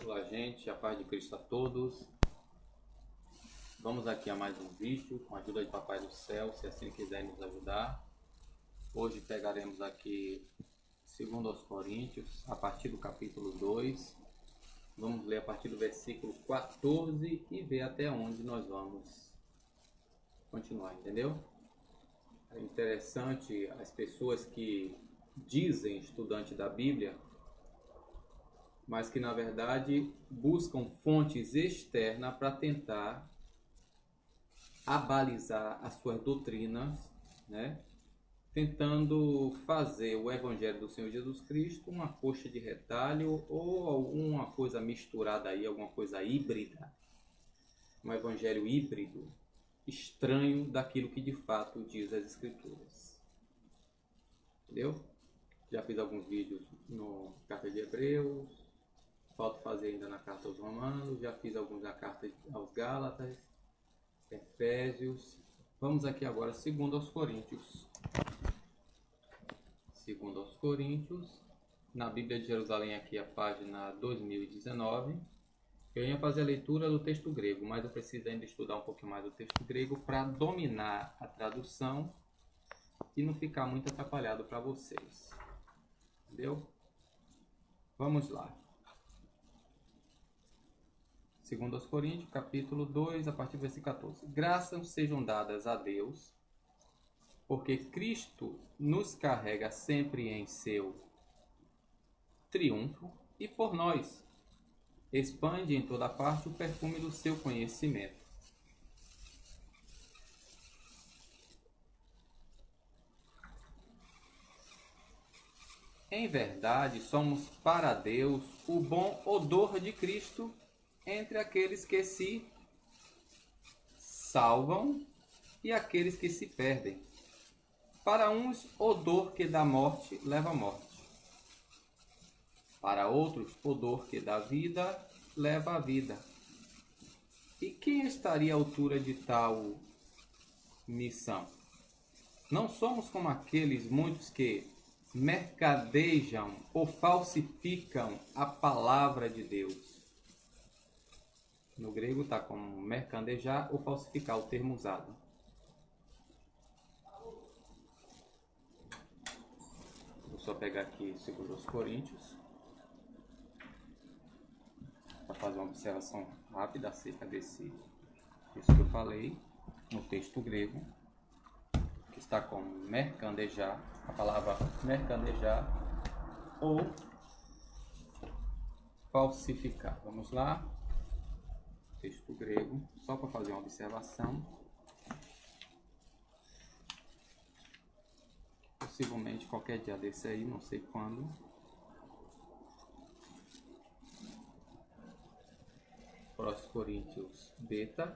Olá, gente, a paz de Cristo a todos. Vamos aqui a mais um vídeo com a ajuda de Papai do Céu, se assim quiser nos ajudar. Hoje pegaremos aqui 2 Coríntios, a partir do capítulo 2. Vamos ler a partir do versículo 14 e ver até onde nós vamos continuar, entendeu? É interessante as pessoas que dizem estudante da Bíblia, mas que na verdade buscam fontes externas para tentar abalizar as suas doutrinas, né? Tentando fazer o Evangelho do Senhor Jesus Cristo uma coxa de retalho ou alguma coisa misturada aí, alguma coisa híbrida, um Evangelho híbrido, estranho daquilo que de fato diz as Escrituras. Entendeu? Já fiz alguns vídeos no Carta de Hebreus, falta fazer ainda na Carta aos Romanos, já fiz alguns na Carta aos Gálatas, Efésios. Vamos aqui agora 2 aos Coríntios. 2 aos Coríntios, na Bíblia de Jerusalém, aqui a página 2019. Eu ia fazer a leitura do texto grego, mas eu preciso ainda estudar um pouquinho mais do texto grego para dominar a tradução e não ficar muito atrapalhado para vocês. Entendeu? Vamos lá. 2 aos Coríntios, capítulo 2, a partir do versículo 14. Graças sejam dadas a Deus, porque Cristo nos carrega sempre em seu triunfo e por nós expande em toda parte o perfume do seu conhecimento. Em verdade, somos para Deus o bom odor de Cristo entre aqueles que se salvam e aqueles que se perdem. Para uns, odor que dá morte leva à morte. Para outros, odor que dá vida leva à vida. E quem estaria à altura de tal missão? Não somos como aqueles muitos que mercadejam ou falsificam a palavra de Deus. No grego está como mercadejar ou falsificar, o termo usado. Vou só pegar aqui 2 Coríntios para fazer uma observação rápida acerca disso que eu falei no texto grego, que está como mercadejar, a palavra mercadejar ou falsificar. Vamos lá. Texto grego, só para fazer uma observação. Possivelmente qualquer dia desse aí, não sei quando. Próximo Coríntios beta.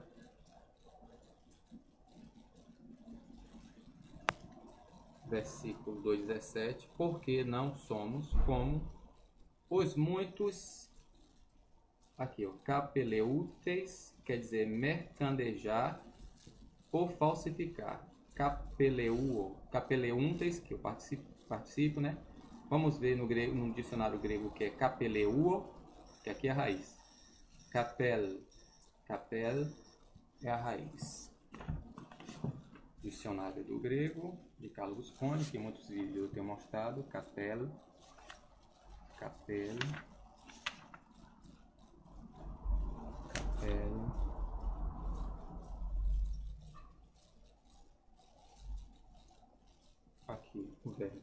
Versículo 2:17. Porque não somos como os muitos. Aqui, ó, capeleutes, quer dizer mercadejar ou falsificar. Capeleuntes, que eu participo, né? Vamos ver no grego, no dicionário grego, que é capeleuo, que aqui é a raiz. Capel é a raiz. Dicionário do grego, de Carlos Cone, que em muitos vídeos eu tenho mostrado. Capel. Aqui o verbo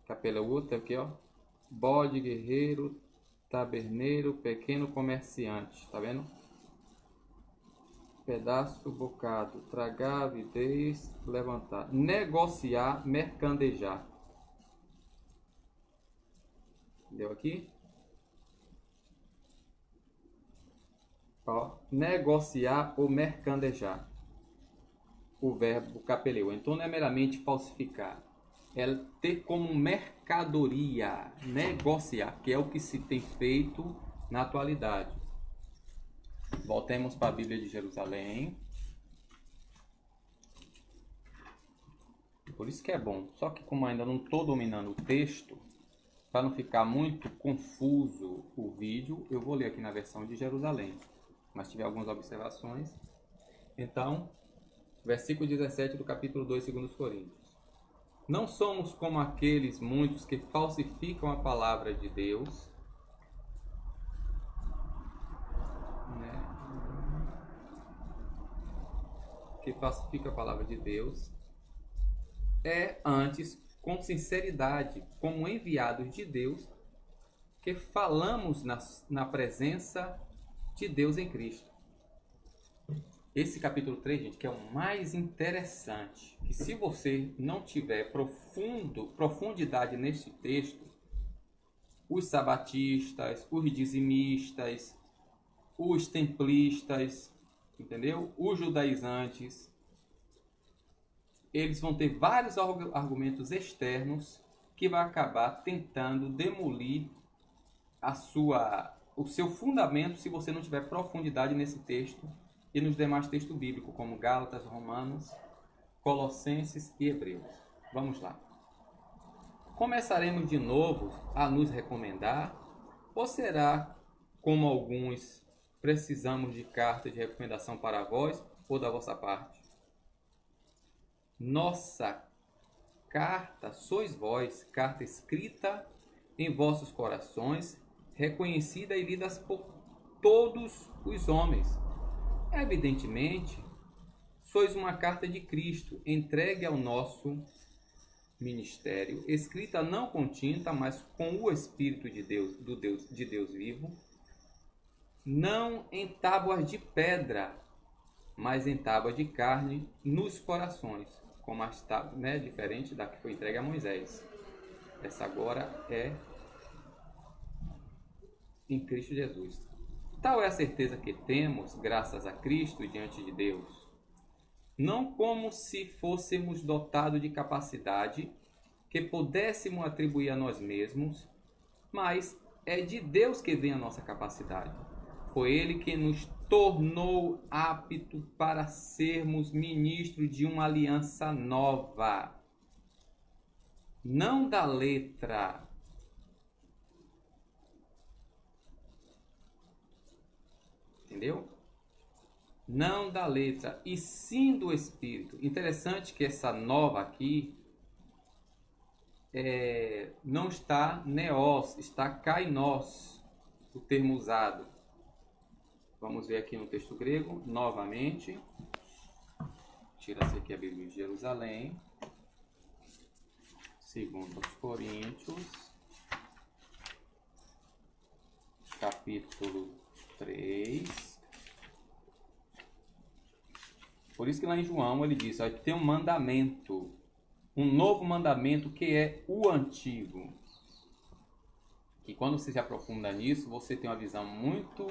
capeleuo tem aqui, ó, bode, guerreiro, taberneiro, pequeno comerciante, tá vendo? Pedaço, bocado, tragar, avidez, levantar, negociar, mercadejar. Deu aqui? Ó, negociar ou mercadejar. O verbo capeleu. Então não é meramente falsificar, é ter como mercadoria, negociar, que é o que se tem feito na atualidade. Voltemos para a Bíblia de Jerusalém. Por isso que é bom. Só que como ainda não estou dominando o texto, para não ficar muito confuso o vídeo, eu vou ler aqui na versão de Jerusalém. Mas tiver algumas observações. Então, versículo 17 do capítulo 2, 2 Coríntios. Não somos como aqueles muitos que falsificam a palavra de Deus, que falsifica a palavra de Deus, antes com sinceridade, como enviados de Deus, que falamos na presença de Deus em Cristo. Esse capítulo 3, gente, que é o mais interessante, que se você não tiver profundidade neste texto, os sabatistas, os dizimistas, os templistas, entendeu? Os judaizantes, eles vão ter vários argumentos externos que vai acabar tentando demolir o seu fundamento se você não tiver profundidade nesse texto e nos demais textos bíblicos, como Gálatas, Romanos, Colossenses e Hebreus. Vamos lá. Começaremos de novo a nos recomendar, ou será, como alguns, precisamos de carta de recomendação para vós ou da vossa parte? Nossa carta sois vós, carta escrita em vossos corações, reconhecida e lida por todos os homens. Evidentemente, sois uma carta de Cristo, entregue ao nosso ministério, escrita não com tinta, mas com o Espírito de Deus vivo, não em tábuas de pedra, mas em tábuas de carne nos corações, como as tábuas, né, diferente da que foi entregue a Moisés. Essa agora é em Cristo Jesus. Tal é a certeza que temos, graças a Cristo, diante de Deus. Não como se fôssemos dotados de capacidade que pudéssemos atribuir a nós mesmos, mas é de Deus que vem a nossa capacidade. Foi Ele que nos tornou aptos para sermos ministros de uma aliança nova, não da letra. Entendeu? Não da letra, e sim do Espírito. Interessante que essa nova aqui não está neos, está kainos, o termo usado. Vamos ver aqui no texto grego, novamente. Tira-se aqui a Bíblia de Jerusalém. 2 Coríntios, capítulo 3. Por isso que lá em João ele diz, ó, que tem um mandamento, um novo mandamento que é o antigo. E quando você se aprofunda nisso, você tem uma visão muito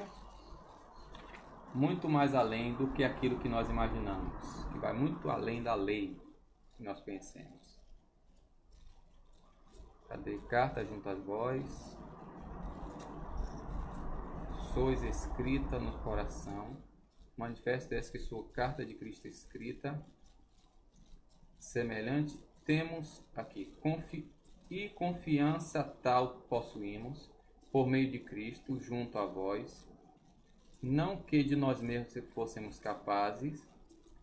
mais além do que aquilo que nós imaginamos, que vai muito além da lei que nós conhecemos. Cadê? Carta junto às vós, sois escrita no coração, manifesta essa que sua carta de Cristo escrita, semelhante, temos aqui, confiança tal possuímos, por meio de Cristo, junto a vós, não que de nós mesmos fôssemos capazes,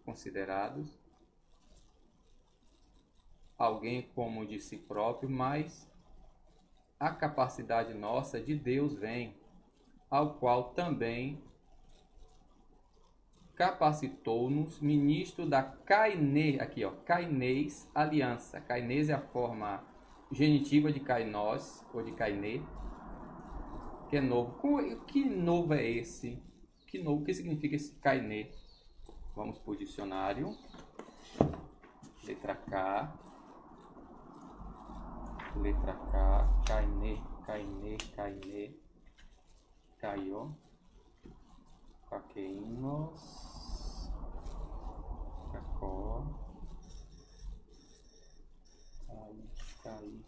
considerados, alguém como de si próprio, mas a capacidade nossa de Deus vem, ao qual também capacitou-nos ministro da kaine, aqui ó, kainês, aliança. Kainês é a forma genitiva de kainós, ou de kaine, que é novo. Que novo é esse? Que novo? O que significa esse kaine? Vamos para o dicionário. Letra K. Letra K. Kaine, kaine, kaine. Kaiô. Kakeinos. Kakó. Cai.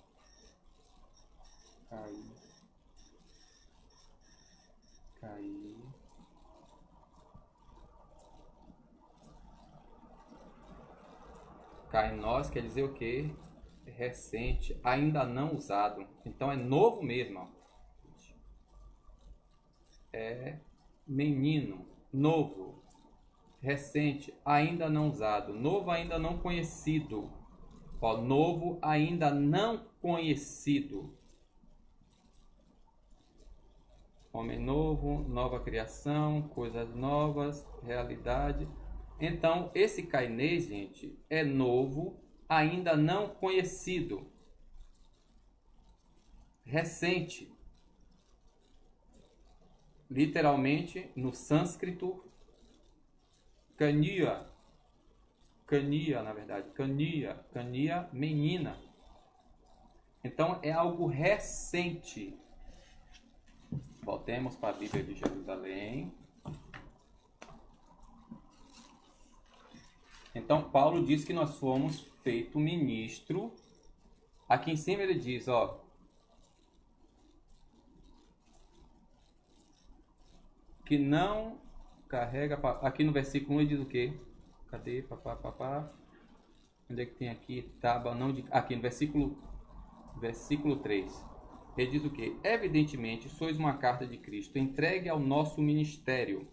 Kainos quer dizer o quê? recente, ainda não usado. Então é novo mesmo. Ó. É menino, novo, recente, ainda não usado. Novo, ainda não conhecido. Ó, novo, ainda não conhecido. Homem novo, nova criação, coisas novas, realidade. Então, esse kainês, gente, é novo, ainda não conhecido. Recente. Literalmente, no sânscrito, kanya, na verdade, kanya, menina. Então, é algo recente. Voltemos para a Bíblia de Jerusalém. Então, Paulo diz que nós fomos feito ministro. Aqui em cima ele diz, ó, que não carrega... Aqui no versículo 1 ele diz o quê? Cadê? Papá. Onde é que tem aqui? Tábua, não de... Aqui no versículo 3. Ele diz o quê? Evidentemente, sois uma carta de Cristo entregue ao nosso ministério.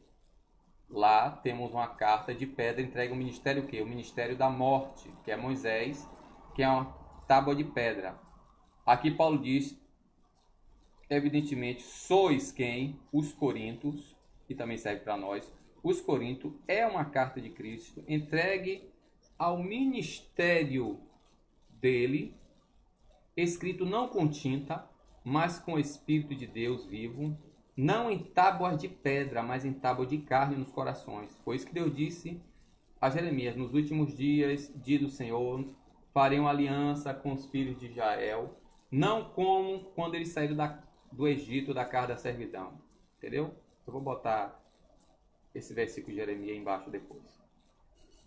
Lá temos uma carta de pedra entregue ao ministério o quê? O ministério da morte, que é Moisés, que é uma tábua de pedra. Aqui Paulo diz, evidentemente, sois quem? Os Coríntios, que também serve para nós. Os Coríntios é uma carta de Cristo entregue ao ministério dele, escrito não com tinta, mas com o Espírito de Deus vivo, não em tábuas de pedra, mas em tábua de carne nos corações. Foi isso que Deus disse a Jeremias: nos últimos dias, diz o Senhor, farei uma aliança com os filhos de Israel, não como quando eles saíram do Egito, da casa da servidão. Entendeu? Eu vou botar esse versículo de Jeremias embaixo depois.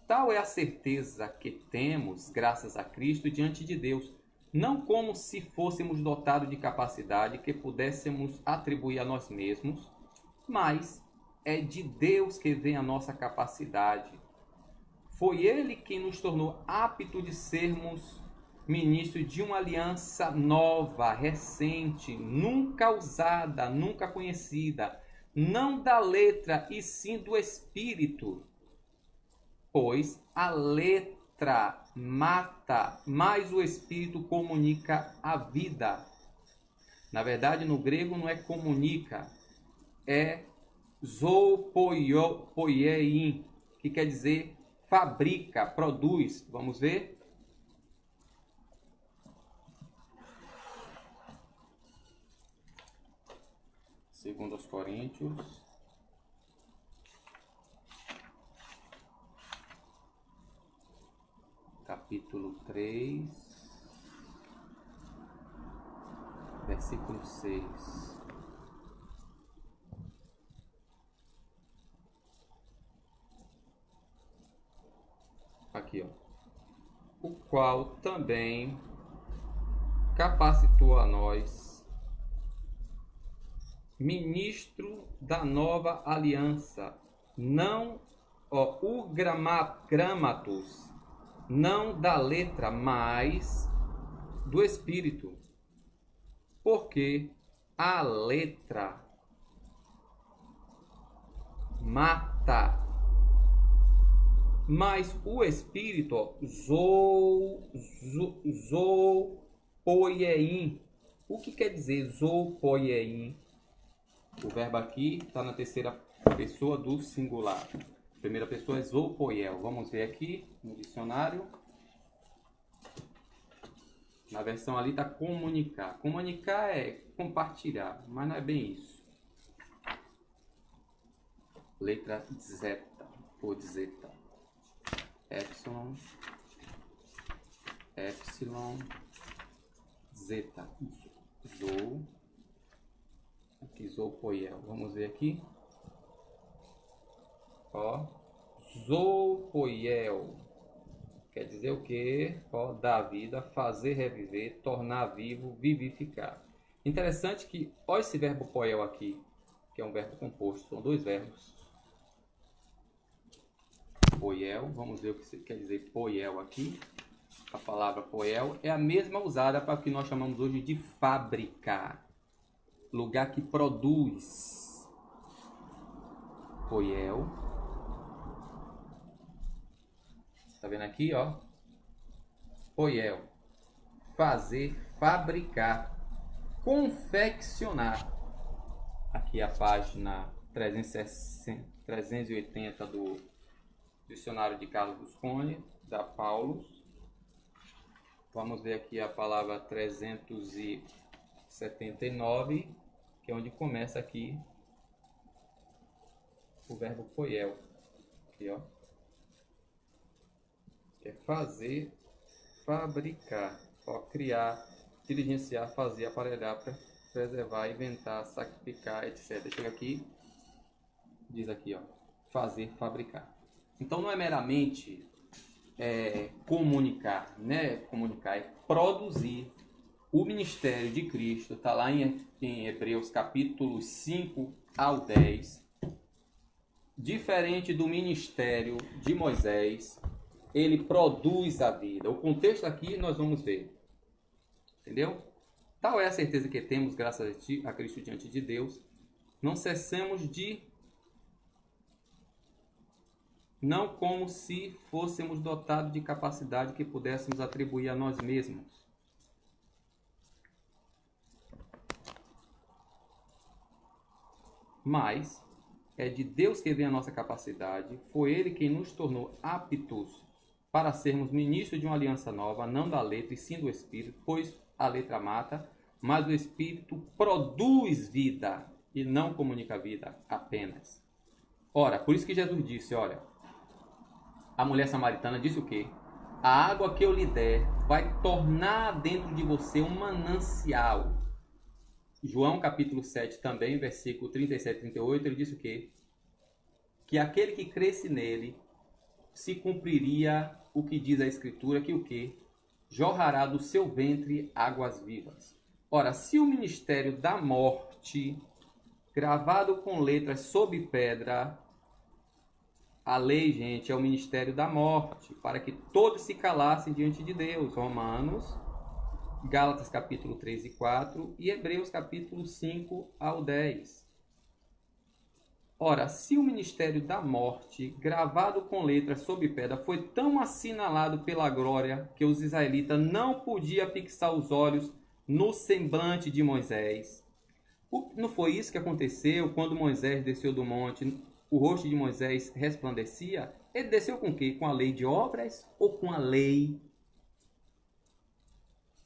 Tal é a certeza que temos, graças a Cristo, diante de Deus, não como se fôssemos dotados de capacidade que pudéssemos atribuir a nós mesmos, mas é de Deus que vem a nossa capacidade. Foi Ele quem nos tornou aptos de sermos ministros de uma aliança nova, recente, nunca usada, nunca conhecida, não da letra, e sim do Espírito. Pois a letra mata, mas o Espírito comunica a vida. Na verdade, no grego não é comunica, é zoopoiein, que quer dizer fabrica, produz. Vamos ver? Segundo aos Coríntios, capítulo 3, versículo 6. Aqui, ó. O qual também capacitou a nós, ministro da nova aliança, não o gramatos, não da letra, mas do Espírito. Porque a letra mata, mas o Espírito, zoopoiein. O que quer dizer zoopoiein? O verbo aqui está na terceira pessoa do singular. Primeira pessoa é zoopoiel. Vamos ver aqui no dicionário. Na versão ali está comunicar. Comunicar é compartilhar, mas não é bem isso. Letra zeta ou zeta. Epsilon, zeta, zou, aqui zoopoiel. Vamos ver aqui. Ó, zoopoiel quer dizer o que? Ó, dar vida, fazer reviver, tornar vivo, vivificar. Interessante que, ó, esse verbo poiel aqui, que é um verbo composto, são dois verbos. Poiel, vamos ver o que quer dizer poiel aqui. a palavra poel, é a mesma usada para o que nós chamamos hoje de fábrica. Lugar que produz. Poel. Tá vendo aqui, ó? Poel. Fazer, fabricar, confeccionar. Aqui a página 380 do Dicionário de Carlos Busconi, da Paulus. Vamos ver aqui a palavra 379, que é onde começa aqui o verbo poel. Aqui, ó. Que é fazer, fabricar, ó, criar, diligenciar, fazer, aparelhar, preservar, inventar, sacrificar, etc. Chega aqui, diz aqui, ó, fazer, fabricar. Então não é meramente comunicar, né? Comunicar é produzir. O ministério de Cristo está lá em Hebreus capítulo 5 ao 10. Diferente do ministério de Moisés, ele produz a vida. O contexto aqui nós vamos ver. Entendeu? Tal é a certeza que temos, graças a Cristo diante de Deus. Não cessemos de... Não como se fôssemos dotados de capacidade que pudéssemos atribuir a nós mesmos. Mas é de Deus que vem a nossa capacidade. Foi Ele quem nos tornou aptos para sermos ministros de uma aliança nova, não da letra e sim do Espírito, pois a letra mata, mas o Espírito produz vida e não comunica vida apenas. Ora, por isso que Jesus disse, olha, a mulher samaritana disse o quê? A água que eu lhe der vai tornar dentro de você um manancial. João capítulo 7 também, versículo 37 e 38, ele disse o quê? Que aquele que cresce nele se cumpriria o que diz a Escritura, que o quê? Jorrará do seu ventre águas vivas. Ora, se o ministério da morte, gravado com letras sob pedra, a lei, gente, é o ministério da morte, para que todos se calassem diante de Deus. Romanos, Gálatas capítulo 3 e 4 e Hebreus capítulo 5 ao 10. Ora, se o ministério da morte, gravado com letras sob pedra, foi tão assinalado pela glória que os israelitas não podiam fixar os olhos no semblante de Moisés. Não foi isso que aconteceu quando Moisés desceu do monte? O rosto de Moisés resplandecia? Ele desceu com o quê? Com a lei de obras ou com a lei?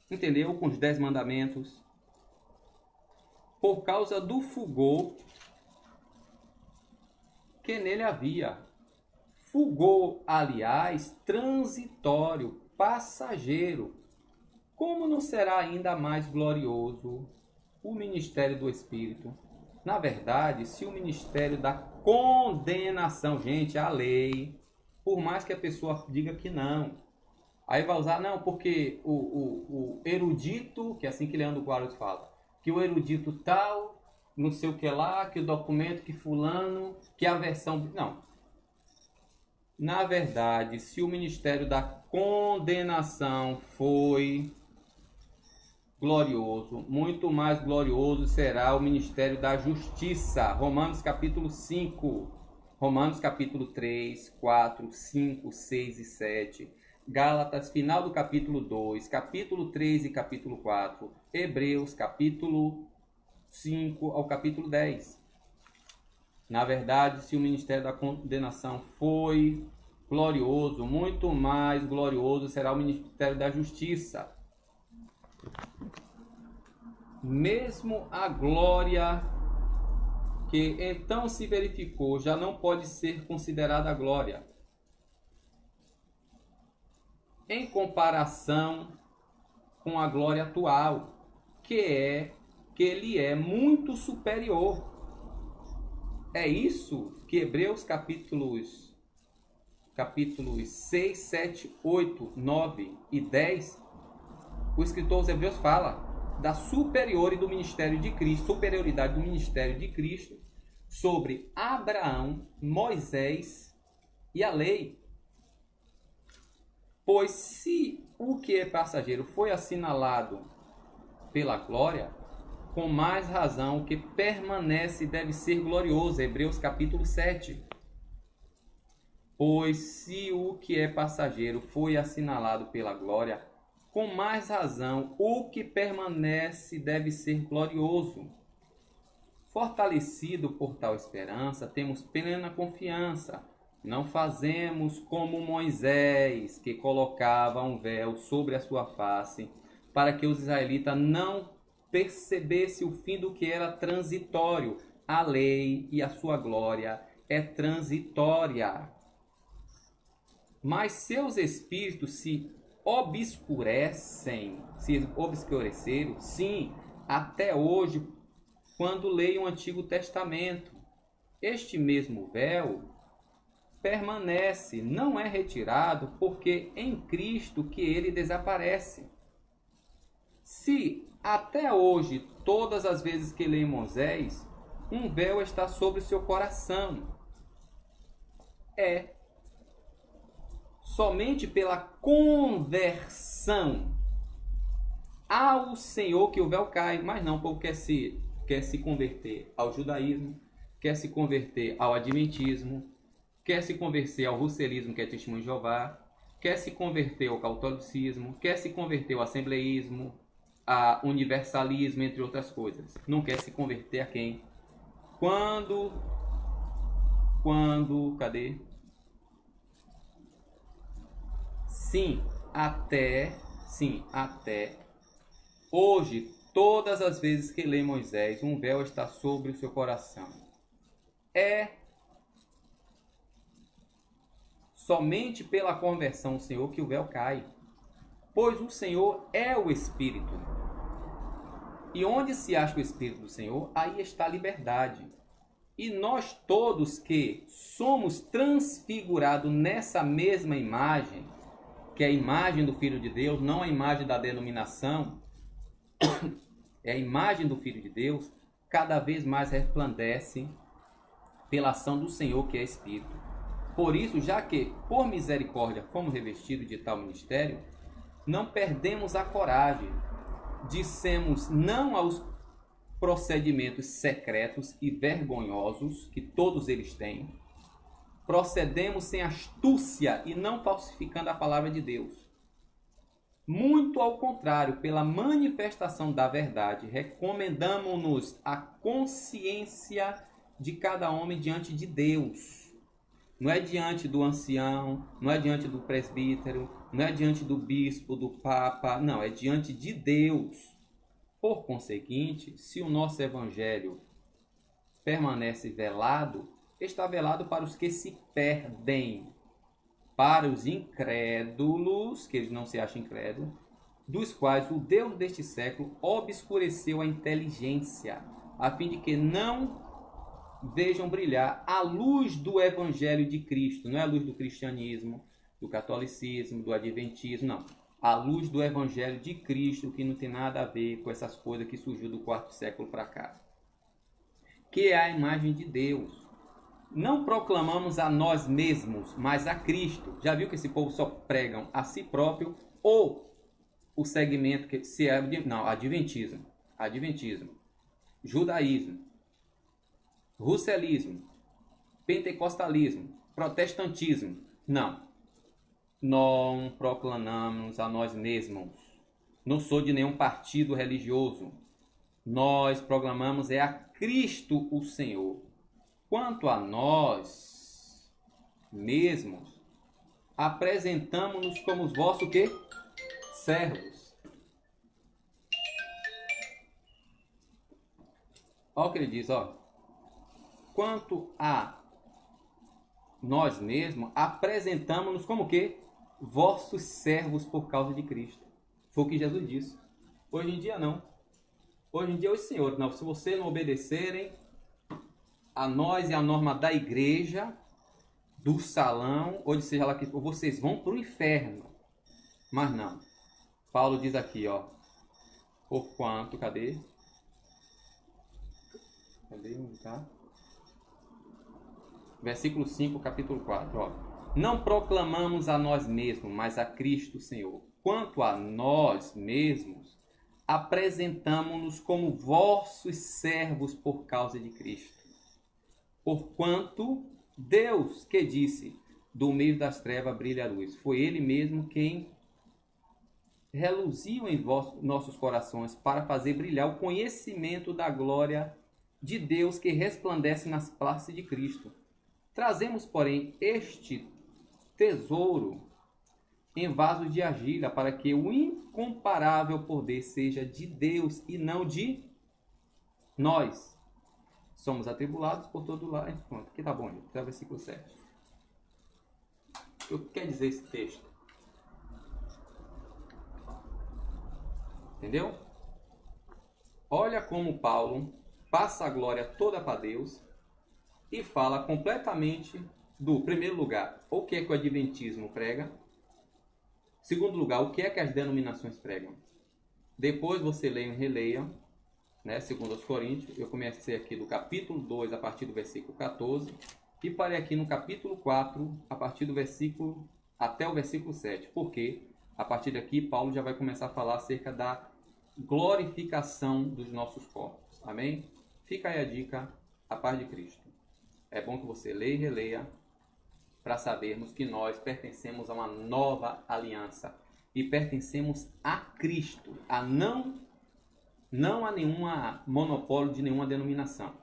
Entendeu? Com os 10 mandamentos. Por causa do fulgor que nele havia. Fulgor, aliás, transitório, passageiro. Como não será ainda mais glorioso o ministério do Espírito? Na verdade, se o ministério da condenação, gente, a lei, por mais que a pessoa diga que não, aí vai usar, não, porque o erudito, que é assim que Leandro Guarulhos fala, que o erudito tal, não sei o que lá, que o documento, que fulano, que a versão... Não. Na verdade, se o ministério da condenação foi glorioso, muito mais glorioso será o ministério da justiça. Romanos capítulo 5, Romanos capítulo 3, 4, 5, 6 e 7. Gálatas, final do capítulo 2, capítulo 3 e capítulo 4. Hebreus, capítulo 5 ao capítulo 10. Na verdade, se o ministério da condenação foi glorioso, muito mais glorioso será o ministério da justiça. Mesmo a glória que então se verificou já não pode ser considerada glória em comparação com a glória atual, que lhe é muito superior. É isso que Hebreus capítulos 6, 7, 8, 9 e 10, o escritor aos Hebreus fala da superioridade do ministério de Cristo sobre Abraão, Moisés e a lei. Pois se o que é passageiro foi assinalado pela glória, com mais razão o que permanece deve ser glorioso. Hebreus capítulo 7. Pois se o que é passageiro foi assinalado pela glória, com mais razão o que permanece deve ser glorioso. Fortalecido por tal esperança, temos plena confiança. Não fazemos como Moisés, que colocava um véu sobre a sua face, para que os israelitas não percebessem o fim do que era transitório. A lei e a sua glória é transitória. Mas seus espíritos se obscureceram, sim, até hoje, quando leem o Antigo Testamento. Este mesmo véu permanece, não é retirado, porque em Cristo que ele desaparece. Se até hoje, todas as vezes que leem Moisés, um véu está sobre o seu coração, é somente pela conversão ao Senhor que o véu cai, mas não porque quer se converter ao judaísmo, quer se converter ao adventismo, quer se converter ao russelismo, que é testemunho de Jeová, quer se converter ao catolicismo, quer se converter ao assembleísmo, a universalismo, entre outras coisas. Não quer se converter a quem? Cadê? Sim, até hoje, todas as vezes que lê Moisés, um véu está sobre o seu coração. É somente pela conversão do Senhor que o véu cai. Pois o Senhor é o Espírito. E onde se acha o Espírito do Senhor, aí está a liberdade. E nós todos que somos transfigurados nessa mesma imagem, que é a imagem do Filho de Deus, não a imagem da denominação, é a imagem do Filho de Deus, cada vez mais resplandece pela ação do Senhor, que é Espírito. Por isso, já que por misericórdia fomos revestidos de tal ministério, não perdemos a coragem, dissemos não aos procedimentos secretos e vergonhosos que todos eles têm, procedemos sem astúcia e não falsificando a palavra de Deus. Muito ao contrário, pela manifestação da verdade, recomendamos-nos a consciência de cada homem diante de Deus. Não é diante do ancião, não é diante do presbítero, não é diante do bispo, do papa, não, é diante de Deus. Por conseguinte, se o nosso evangelho permanece velado, está velado para os que se perdem, para os incrédulos, que eles não se acham incrédulos, dos quais o Deus deste século obscureceu a inteligência, a fim de que não vejam brilhar a luz do Evangelho de Cristo. Não é a luz do cristianismo, do catolicismo, do adventismo, não. A luz do Evangelho de Cristo, que não tem nada a ver com essas coisas que surgiu do quarto século para cá. Que é a imagem de Deus. Não proclamamos a nós mesmos, mas a Cristo. Já viu que esse povo só pregam a si próprio ou o segmento que se é, não, adventismo, judaísmo, russelismo, pentecostalismo, protestantismo. Não proclamamos a nós mesmos. Não sou de nenhum partido religioso. Nós proclamamos a Cristo o Senhor. Quanto a nós mesmos, apresentamos-nos como os vossos quê? Servos. Olha o que ele diz, ó. Quanto a nós mesmos, apresentamos-nos como quê? Vossos servos por causa de Cristo. Foi o que Jesus disse. Hoje em dia não. Hoje em dia os senhores, não, se vocês não obedecerem a nós e a norma da igreja, do salão, ou seja lá que for, vocês vão para o inferno. Mas não. Paulo diz aqui, ó. Porquanto, cadê? Tá? Versículo 5, capítulo 4, ó. Não proclamamos a nós mesmos, mas a Cristo Senhor. Quanto a nós mesmos, apresentamo-nos como vossos servos por causa de Cristo. Porquanto Deus que disse, do meio das trevas brilha a luz. Foi Ele mesmo quem reluziu em nossos corações para fazer brilhar o conhecimento da glória de Deus que resplandece nas faces de Cristo. Trazemos, porém, este tesouro em vasos de argila, para que o incomparável poder seja de Deus e não de nós. Somos atribulados por todo lado. Pronto, aqui tá bom, gente. Até o versículo 7. O que quer dizer esse texto? Entendeu? Olha como Paulo passa a glória toda para Deus e fala completamente do, primeiro lugar, o que é que o Adventismo prega. Segundo lugar, o que é que as denominações pregam. Depois você leia e releia, né, segundo aos Coríntios. Eu comecei aqui do capítulo 2, a partir do versículo 14, e parei aqui no capítulo 4, a partir do versículo, até o versículo 7. Porque, a partir daqui, Paulo já vai começar a falar acerca da glorificação dos nossos corpos. Amém? Fica aí a dica, a paz de Cristo. É bom que você leia e releia, para sabermos que nós pertencemos a uma nova aliança e pertencemos a Cristo, a não a nenhuma monopólio de nenhuma denominação.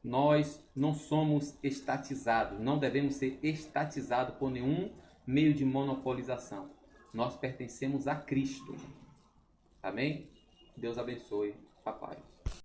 Nós não somos estatizados, não devemos ser estatizados por nenhum meio de monopolização. Nós pertencemos a Cristo. Amém? Deus abençoe. Papai.